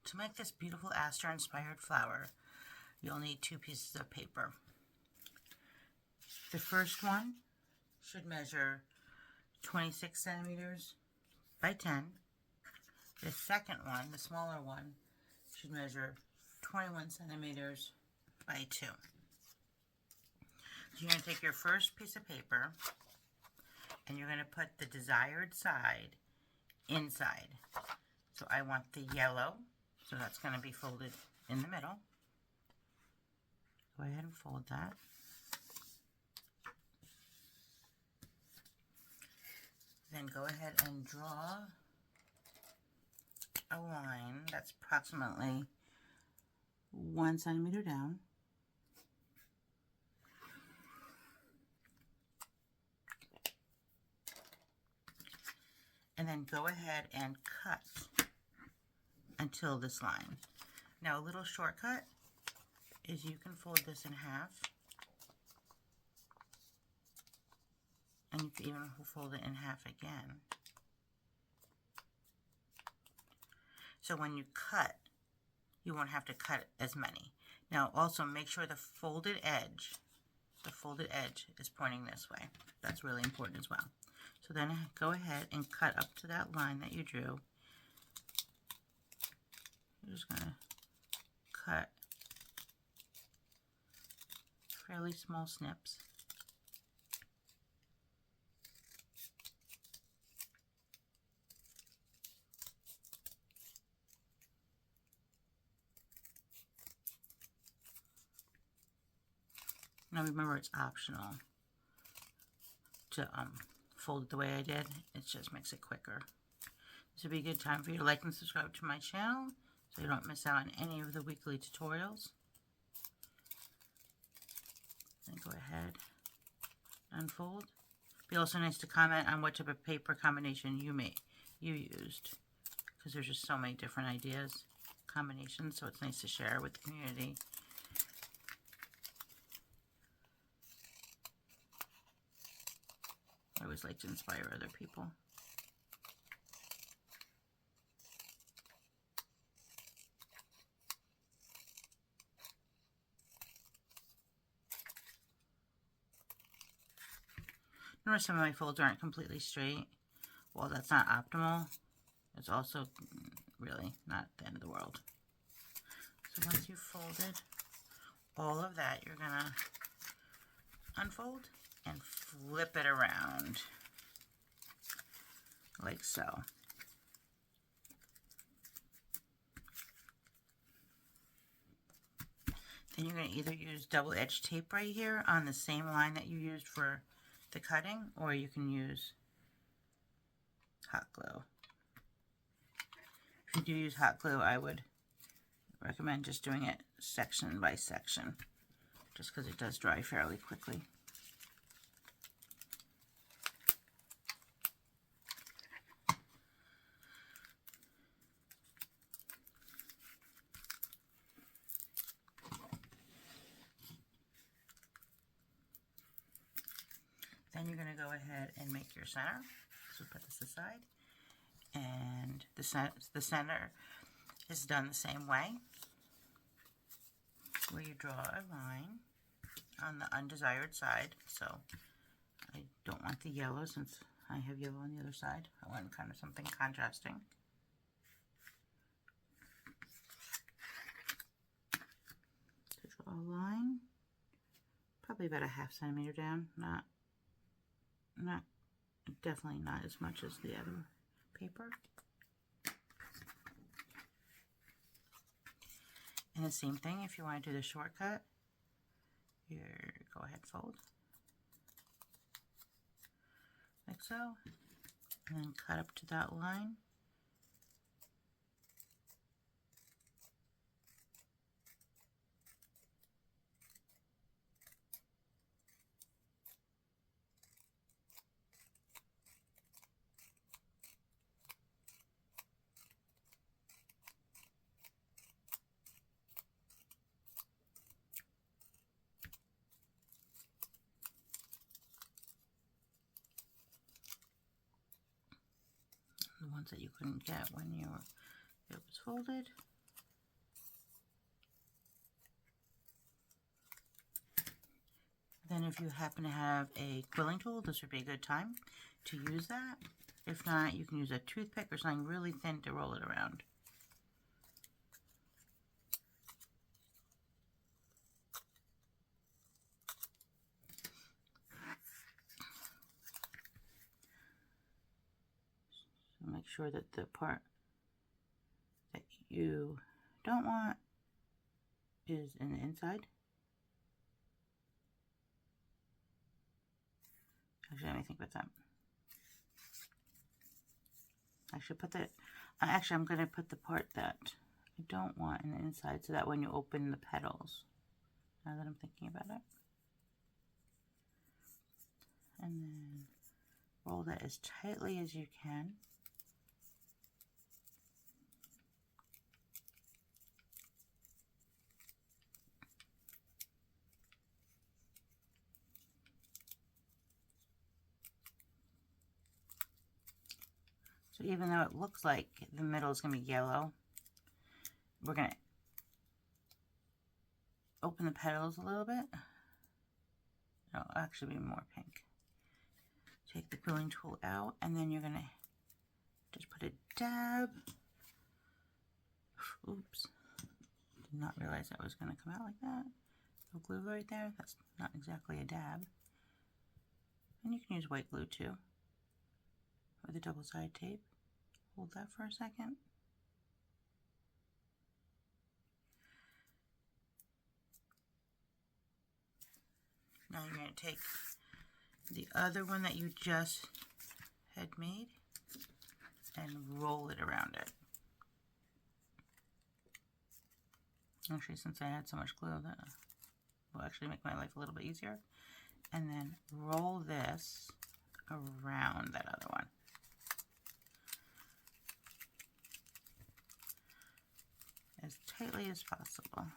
To make this beautiful Aster inspired flower, you'll need 2 pieces of paper. The first one should measure 26 centimeters by 10. The second one, the smaller one, should measure 21 centimeters by 2. So you're going to take your first piece of paper and you're going to put the desired side inside. So I want the yellow, so that's going to be folded in the middle. Go ahead and fold that. Then go ahead and draw a line that's approximately 1 centimeter down. And then go ahead and cut until this line. Now a little shortcut is you can fold this in half, and you can even fold it in half again. So when you cut, you won't have to cut as many. Now also make sure the folded edge is pointing this way. That's really important as well. So then go ahead and cut up to that line that you drew. You're just going to cut fairly small snips. Now remember, it's optional to fold it the way I did. It just makes it quicker. This would be a good time for you to like and subscribe to my channel so you don't miss out on any of the weekly tutorials. Then go ahead, unfold. It'd be also nice to comment on what type of paper combination you used, because there's just so many different ideas, combinations, so it's nice to share with the community. I always like to inspire other people. Notice some of my folds aren't completely straight. Well, that's not optimal. It's also really not the end of the world. So once you've folded all of that, you're gonna unfold and flip it around like so. Then you're going to either use double-edged tape right here on the same line that you used for the cutting, or you can use hot glue. If you do use hot glue, I would recommend just doing it section by section, just because it does dry fairly quickly. Then you're going to go ahead and make your center. So put this aside. And the center is done the same way, where you draw a line on the undesired side. So I don't want the yellow, since I have yellow on the other side. I want kind of something contrasting. So draw a line, probably about a ½ centimeter down, definitely not as much as the other paper. And the same thing, if you want to do the shortcut, here, go ahead, fold like so, and then cut up to that line. The ones that you couldn't get when it was folded. Then if you happen to have a quilling tool, this would be a good time to use that. If not, you can use a toothpick or something really thin to roll it around. So make sure that the part that you don't want is in the inside. Actually, let me think about that. I should put that, actually I'm going to put the part that I don't want in the inside so that when you open the petals, now that I'm thinking about it. And then roll that as tightly as you can. So even though it looks like the middle is going to be yellow, we're going to open the petals a little bit. It'll actually be more pink. Take the quilling tool out, and then you're going to just put a dab. Oops. Did not realize that was going to come out like that. No glue right there. That's not exactly a dab. And you can use white glue too, or the double-sided tape. Hold that for a second. Now you're going to take the other one that you just had made and roll it around it. Actually, since I had so much glue, that will actually make my life a little bit easier. And then roll this around that other one. As tightly as possible.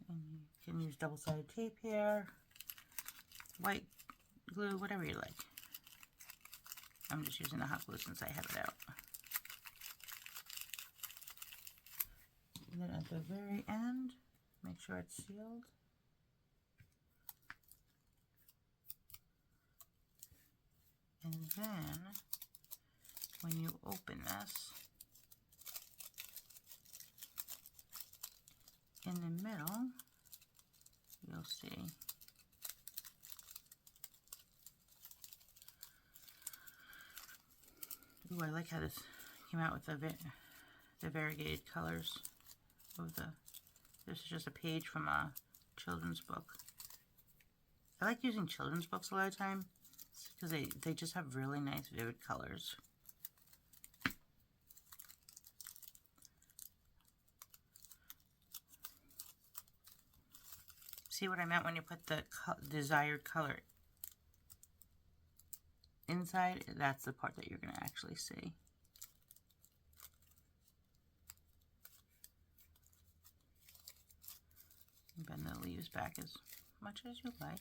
And you can use double-sided tape here, white glue, whatever you like. I'm just using the hot glue since I have it out. And then at the very end, make sure it's sealed. And then, when you open this, in the middle, you'll see ooh, I like how this came out with the variegated colors of the, this is just a page from a children's book. I like using children's books a lot of time because they just have really nice vivid colors. See what I meant when you put the desired color inside? That's the part that you're going to actually see. Bend the leaves back as much as you like.